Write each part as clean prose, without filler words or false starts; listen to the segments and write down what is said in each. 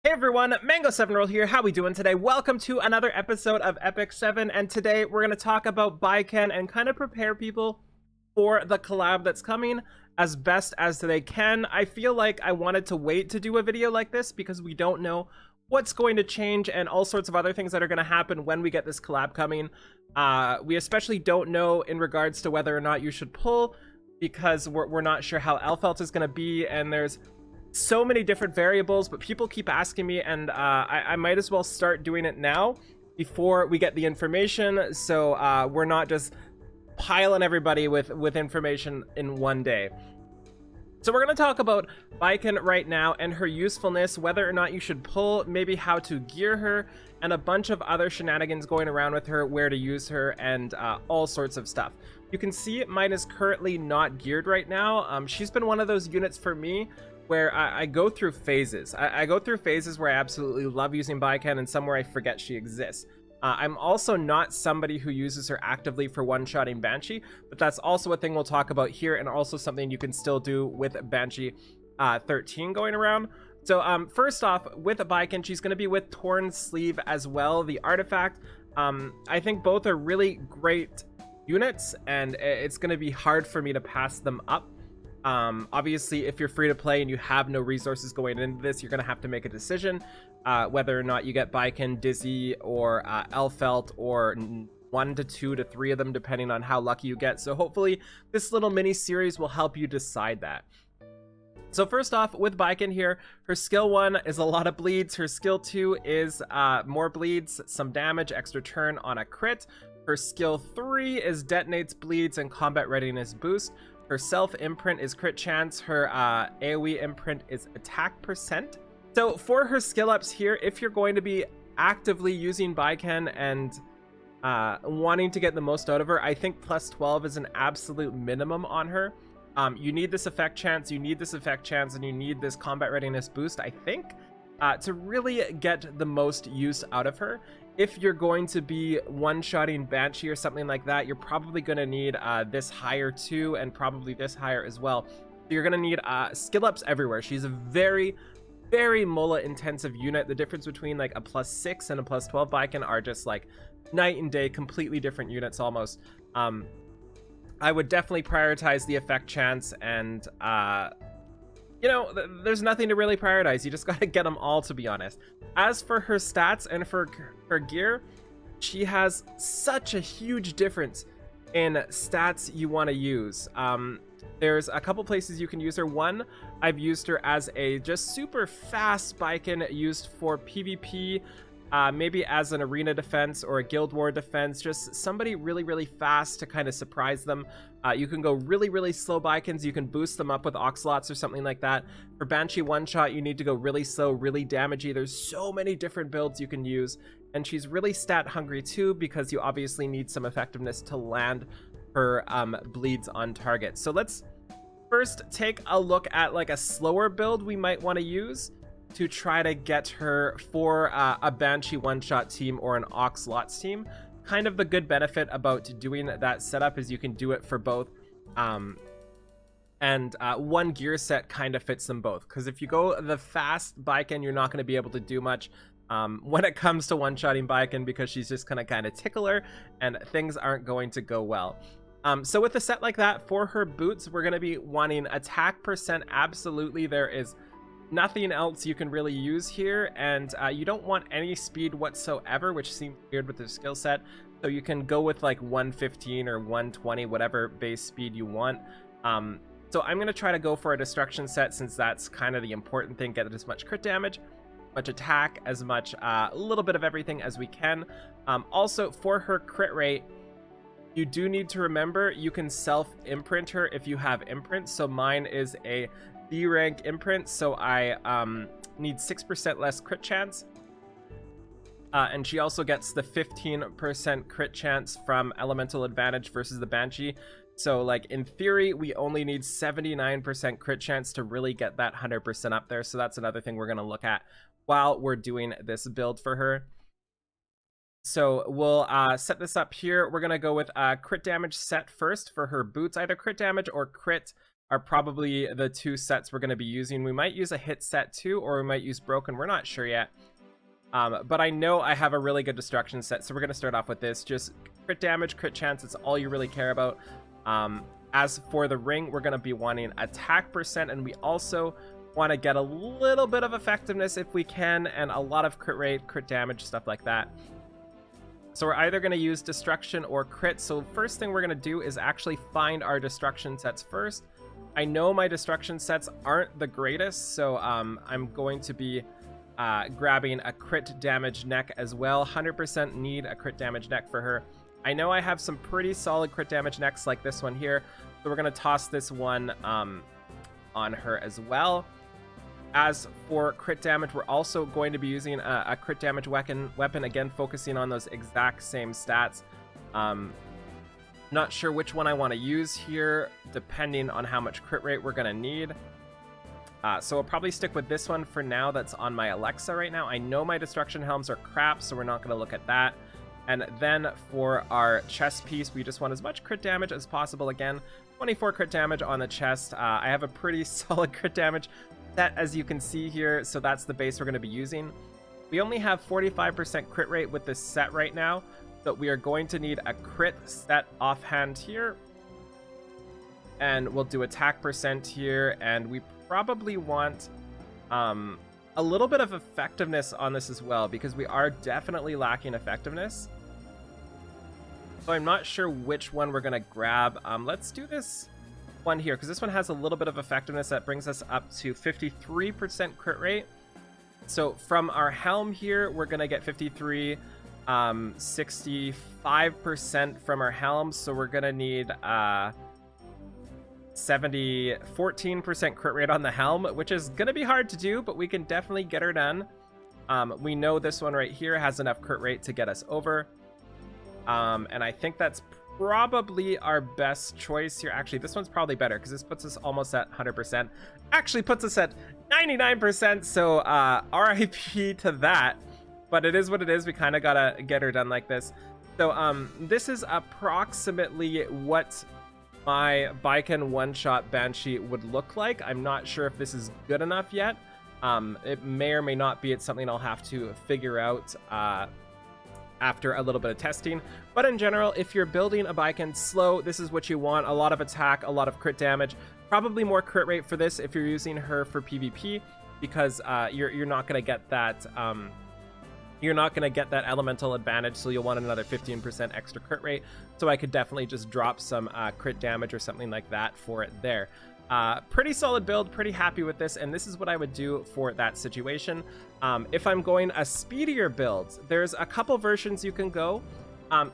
Hey everyone, Mango7Roll here. How we doing today? Welcome to another episode of Epic 7, and today we're going to talk about Baiken and kind of prepare people for the collab that's coming as best as they can. I feel like I wanted to wait to do a video like this because we don't know what's going to change and all sorts of other things that are going to happen when we get this collab coming. We especially don't know in regards to whether or not you should pull, because we're not sure how Elfelt is going to be, and there's so many different variables, but people keep asking me, and I might as well start doing it now before we get the information, so we're not just piling everybody with information in one day. So we're going to talk about Baiken right now and her usefulness, whether or not you should pull, maybe how to gear her, and a bunch of other shenanigans going around with her, where to use her, and all sorts of stuff. You can see mine is currently not geared right now. She's been one of those units for me where I go through phases. I go through phases where I absolutely love using Baiken and some where I forget she exists. I'm also not somebody who uses her actively for one-shotting Banshee, but that's also a thing we'll talk about here, and also something you can still do with Banshee 13 going around. So first off, with Baiken, she's going to be with Torn Sleeve as well, the artifact. I think both are really great units, and it's going to be hard for me to pass them up. Obviously, if you're free to play and you have no resources going into this, you're going to have to make a decision whether or not you get Baiken, Dizzy, or Elfelt, or 1 to 2 to 3 of them, depending on how lucky you get. So hopefully this little mini series will help you decide that. So first off, with Baiken here, her skill 1 is a lot of bleeds. Her skill 2 is more bleeds, some damage, extra turn on a crit. Her skill 3 is detonates, bleeds, and combat readiness boost. Her self imprint is crit chance. Her AoE imprint is attack percent. So for her skill ups here, if you're going to be actively using Baiken and wanting to get the most out of her, I think plus 12 is an absolute minimum on her. You need this effect chance, you need this effect chance, and you need this combat readiness boost, I think, to really get the most use out of her. If you're going to be one-shotting Banshee or something like that, you're probably going to need this higher too, and probably this higher as well. So you're going to need skill ups everywhere. She's a very, very Mola-intensive unit. The difference between like a plus 6 and a plus 12 Baiken are just like night and day, completely different units almost. I would definitely prioritize the effect chance, and you know, there's nothing to really prioritize. You just got to get them all, to be honest. As for her stats and for her gear, she has such a huge difference in stats you want to use. There's a couple places you can use her. One, I've used her as a just super fast Baiken used for PvP, maybe as an arena defense or a guild war defense, just somebody really, really fast to kind of surprise them. You can go really, really slow Baikens. You can boost them up with Oxalots or something like that. For Banshee one-shot, you need to go really slow, really damagey. There's so many different builds you can use, and she's really stat hungry too, because you obviously need some effectiveness to land her bleeds on target. So let's first take a look at like a slower build we might want to use to try to get her for a Banshee one-shot team or an Oxalots team. Kind of the good benefit about doing that setup is you can do it for both, and one gear set kind of fits them both, because if you go the fast Baiken, you're not going to be able to do much when it comes to one-shotting Baiken, because she's just going to kind of tickle her and things aren't going to go well. So with a set like that, for her boots, we're going to be wanting attack percent. Absolutely, there is nothing else you can really use here, and you don't want any speed whatsoever, which seems weird with the skill set. So you can go with like 115 or 120, whatever base speed you want. So I'm going to try to go for a destruction set, since that's kind of the important thing. Get as much crit damage, much attack, as much a little bit of everything as we can. Also, for her crit rate, you do need to remember you can self imprint her if you have imprint. So mine is a B rank imprint, so I need 6% less crit chance, and she also gets the 15% crit chance from elemental advantage versus the Banshee. So like in theory, we only need 79% crit chance to really get that 100% up there. So that's another thing we're going to look at while we're doing this build for her. So we'll set this up here. We're going to go with crit damage set first for her boots, either crit damage or crit are probably the two sets we're going to be using. We might use a hit set too, or we might use broken. We're not sure yet. But I know I have a really good destruction set, so we're going to start off with this. Just crit damage, crit chance, it's all you really care about. As for the ring, we're going to be wanting attack percent, and we also want to get a little bit of effectiveness if we can, and a lot of crit rate, crit damage, stuff like that. So we're either going to use destruction or crit. So first thing we're going to do is actually find our destruction sets first. I know my destruction sets aren't the greatest, so I'm going to be grabbing a crit damage neck as well. 100% need a crit damage neck for her. I know I have some pretty solid crit damage necks like this one here, so we're going to toss this one on her as well. As for crit damage, we're also going to be using a crit damage weapon, again, focusing on those exact same stats. Not sure which one I want to use here, depending on how much crit rate we're going to need. So we'll probably stick with this one for now that's on my Alexa right now. I know my destruction helms are crap, so we're not going to look at that. And then for our chest piece, we just want as much crit damage as possible. Again, 24 crit damage on the chest. I have a pretty solid crit damage set, as you can see here, so that's the base we're going to be using. We only have 45% crit rate with this set right now, but we are going to need a crit set offhand here. And we'll do attack percent here, and we probably want a little bit of effectiveness on this as well, because we are definitely lacking effectiveness. So I'm not sure which one we're going to grab. Let's do this one here, because this one has a little bit of effectiveness that brings us up to 53% crit rate. So from our helm here, we're going to get 53, 65% from our helm, so we're going to need 14% crit rate on the helm, which is going to be hard to do, but we can definitely get her done. We know this one right here has enough crit rate to get us over. And I think that's probably our best choice here. Actually, this one's probably better, because this puts us almost at 100%. Actually puts us at 99%, so RIP to that. But it is what it is. We kind of gotta get her done like this. So this is approximately what my Baiken one-shot Banshee would look like. I'm not sure if this is good enough yet. It may or may not be. It's something I'll have to figure out after a little bit of testing. But in general, if you're building a Baiken slow, this is what you want. A lot of attack, a lot of crit damage, probably more crit rate for this if you're using her for PvP, because you're not going to get that elemental advantage, so you'll want another 15% extra crit rate. So I could definitely just drop some crit damage or something like that for it there. Pretty solid build, pretty happy with this, and this is what I would do for that situation. If I'm going a speedier build, there's a couple versions you can go.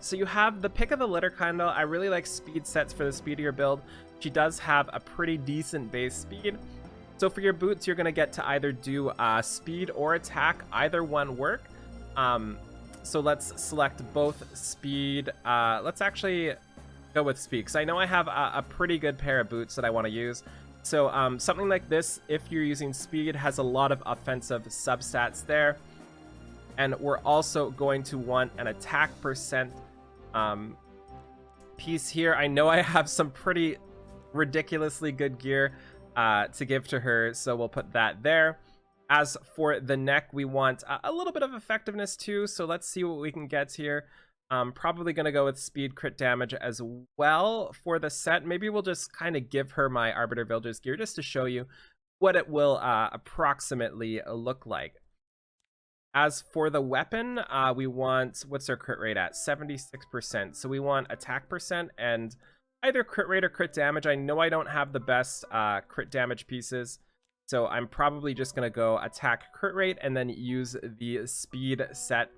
So you have the pick of the litter kind of. I really like speed sets for the speedier build. She does have a pretty decent base speed. So for your boots, you're going to get to either do speed or attack. Either one work. So let's select both speed. Let's actually go with speed, because I know I have a pretty good pair of boots that I want to use. So something like this, if you're using speed, has a lot of offensive substats there. And we're also going to want an attack percent piece here. I know I have some pretty ridiculously good gear to give to her, so we'll put that there. As for the neck, we want a little bit of effectiveness too, so let's see what we can get here. Probably going to go with speed, crit damage as well for the set. Maybe we'll just kind of give her my Arbiter Villager's gear just to show you what it will approximately look like. As for the weapon, we want, what's our crit rate at? 76%. So we want attack percent and either crit rate or crit damage. I know I don't have the best crit damage pieces, so I'm probably just going to go attack, crit rate, and then use the speed set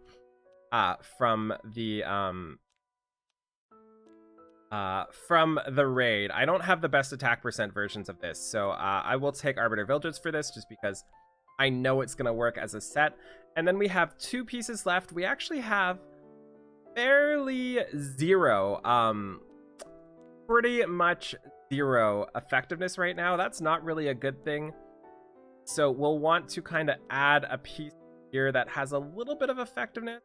from the raid. I don't have the best attack percent versions of this, so I will take Arbiter Villagers for this just because I know it's going to work as a set. And then we have two pieces left. We actually have barely zero, pretty much zero effectiveness right now. That's not really a good thing. So we'll want to kind of add a piece here that has a little bit of effectiveness.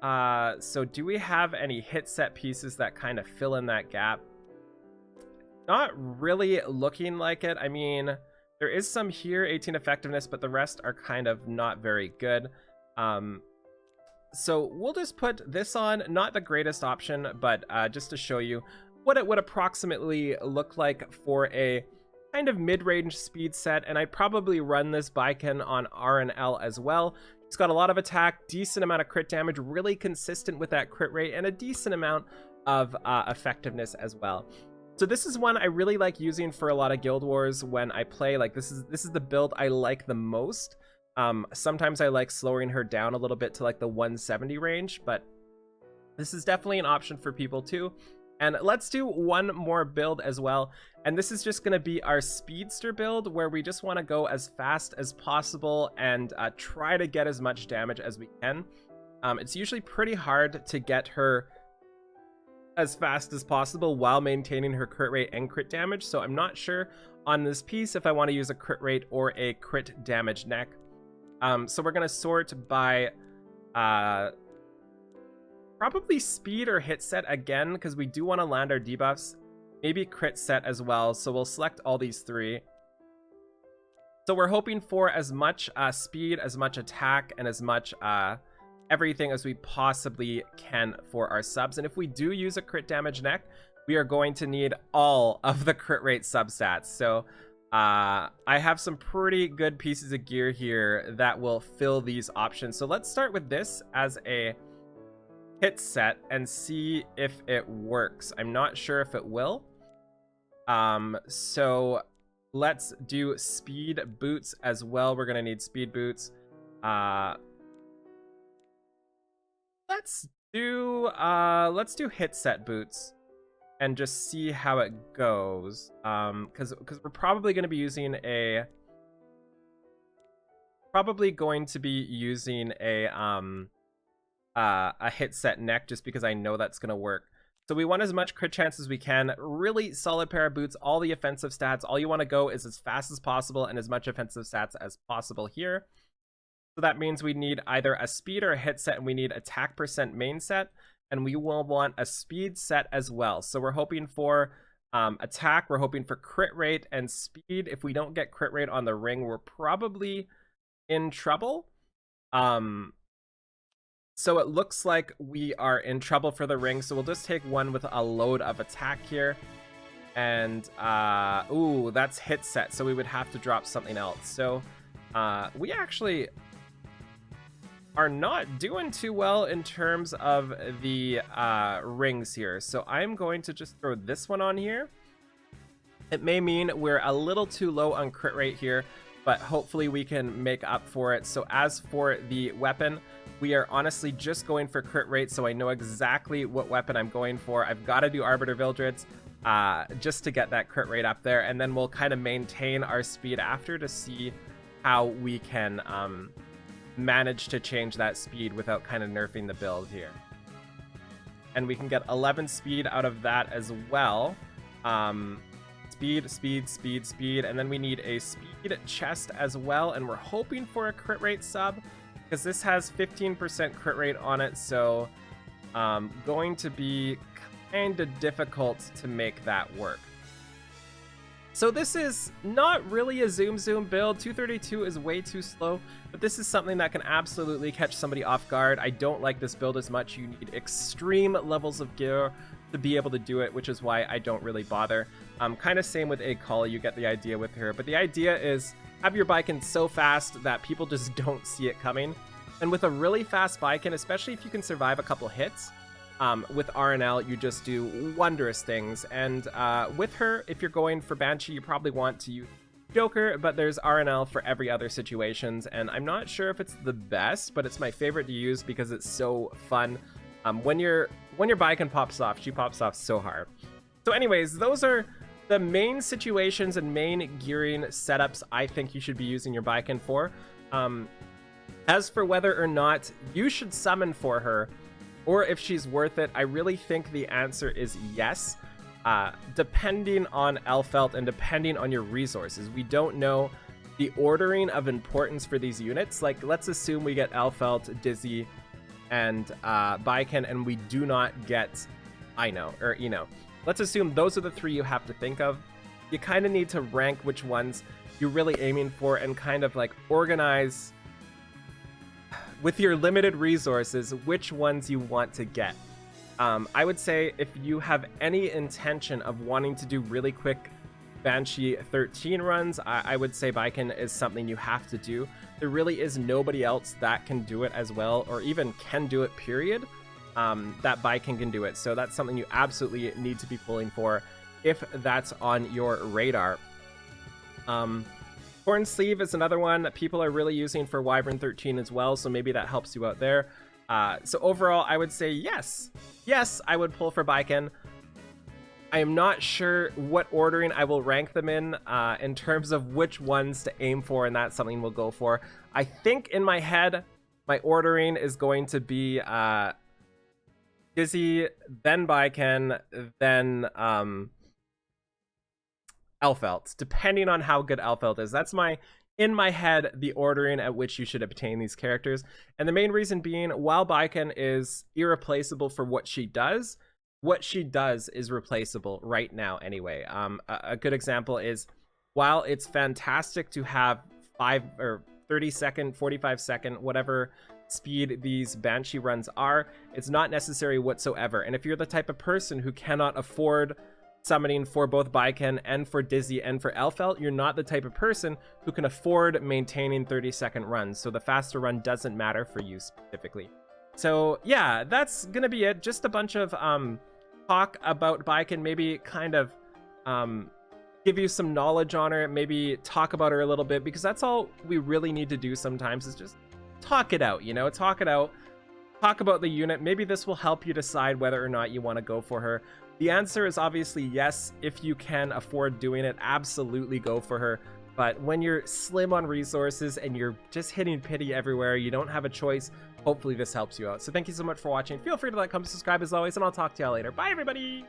So do we have any hit set pieces that kind of fill in that gap? not really looking like it. I mean, there is some here, 18 effectiveness, but the rest are kind of not very good. So we'll just put this on, not the greatest option, but just to show you what it would approximately look like for a kind of mid-range speed set. And I'd probably run this Baiken on R and L as well. It's got a lot of attack, decent amount of crit damage, really consistent with that crit rate, and a decent amount of effectiveness as well. So this is one I really like using for a lot of Guild Wars when I play. Like this is the build I like the most. Sometimes I like slowing her down a little bit to like the 170 range, but this is definitely an option for people too. And let's do one more build as well. And this is just going to be our Speedster build, where we just want to go as fast as possible and try to get as much damage as we can. It's usually pretty hard to get her as fast as possible while maintaining her crit rate and crit damage. So I'm not sure on this piece if I want to use a crit rate or a crit damage neck. So we're going to sort by probably speed or hit set again, because we do want to land our debuffs. Maybe crit set as well. So we'll select all these three. So we're hoping for as much speed, as much attack, and as much everything as we possibly can for our subs. And if we do use a crit damage neck, we are going to need all of the crit rate substats. So I have some pretty good pieces of gear here that will fill these options. So let's start with this as a hit set and see if it works. I'm not sure if it will. So let's do speed boots as well. We're gonna need speed boots. Let's do hit set boots and just see how it goes. Because we're probably going to be using a hit set neck, just because I know that's going to work. So we want as much crit chance as we can. Really solid pair of boots, all the offensive stats. All you want to go is as fast as possible and as much offensive stats as possible here. So that means we need either a speed or a hit set, and we need attack percent main set, and we will want a speed set as well. So we're hoping for attack, we're hoping for crit rate and speed. If we don't get crit rate on the ring, we're probably in trouble. So it looks like we are in trouble for the ring, so we'll just take one with a load of attack here. And ooh, that's hit set, so we would have to drop something else. So we actually are not doing too well in terms of the rings here. So I'm going to just throw this one on here. It may mean we're a little too low on crit rate here, but hopefully we can make up for it. So as for the weapon, we are honestly just going for crit rate, so I know exactly what weapon I'm going for. I've got to do Arbiter Vildreds just to get that crit rate up there, and then we'll kind of maintain our speed after to see how we can manage to change that speed without kind of nerfing the build here. And we can get 11 speed out of that as well. Speed, speed, speed, speed, and then we need a speed chest as well, and we're hoping for a crit rate sub, because this has 15% crit rate on it, so going to be kind of difficult to make that work. So this is not really a zoom build. 232 is way too slow, but this is something that can absolutely catch somebody off guard. I don't like this build as much. You need extreme levels of gear to be able to do it, which is why I don't really bother. Kind of same with Akali, you get the idea with her, but the idea is have your Baiken so fast that people just don't see it coming. And with a really fast Baiken, especially if you can survive a couple hits, with RNL, you just do wondrous things. And with her, if you're going for Banshee, you probably want to use Joker, but there's RNL for every other situations, and I'm not sure if it's the best, but it's my favorite to use because it's so fun. When your Baiken pops off, she pops off so hard. So anyways, those are the main situations and main gearing setups I think you should be using your Baiken for. As for whether or not you should summon for her, or if she's worth it, I really think the answer is yes, depending on Elfelt and depending on your resources. We don't know the ordering of importance for these units. Like, let's assume we get Elfelt, Dizzy, and Baiken, and we do not get Ino, or Eno. let's assume those are the 3 you have to think of. You kind of need to rank which ones you're really aiming for and kind of like organize with your limited resources which ones you want to get. I would say if you have any intention of wanting to do really quick Banshee 13 runs, I would say Baiken is something you have to do. There really is nobody else that can do it as well, or even can do it, period, that Baiken can do it. So that's something you absolutely need to be pulling for if that's on your radar. Horn Sleeve is another one that people are really using for Wyvern 13 as well, so maybe that helps you out there. So overall, I would say yes. Yes, I would pull for Baiken. I am not sure what ordering I will rank them in terms of which ones to aim for, and that's something we'll go for. I think in my head, my ordering is going to be Dizzy, then Baiken, then Elfelt, depending on how good Elfelt is. That's in my head, the ordering at which you should obtain these characters. And the main reason being, while Baiken is irreplaceable for what she does is replaceable right now anyway. A good example is, while it's fantastic to have 5 or 30 second, 45 second, whatever speed these Banshee runs are, it's not necessary whatsoever. And if you're the type of person who cannot afford summoning for both Baiken and for Dizzy and for Elfelt, you're not the type of person who can afford maintaining 30-second runs. So the faster run doesn't matter for you specifically. So yeah, that's gonna be it. Just a bunch of talk about Baiken, maybe kind of give you some knowledge on her, maybe talk about her a little bit, because that's all we really need to do sometimes, is just talk it out, you know, talk it out, talk about the unit. Maybe this will help you decide whether or not you want to go for her. The answer is obviously yes. If you can afford doing it, absolutely go for her. But when you're slim on resources and you're just hitting pity everywhere, you don't have a choice. Hopefully this helps you out. So thank you so much for watching. Feel free to like, comment, subscribe as always, and I'll talk to y'all later. Bye, everybody!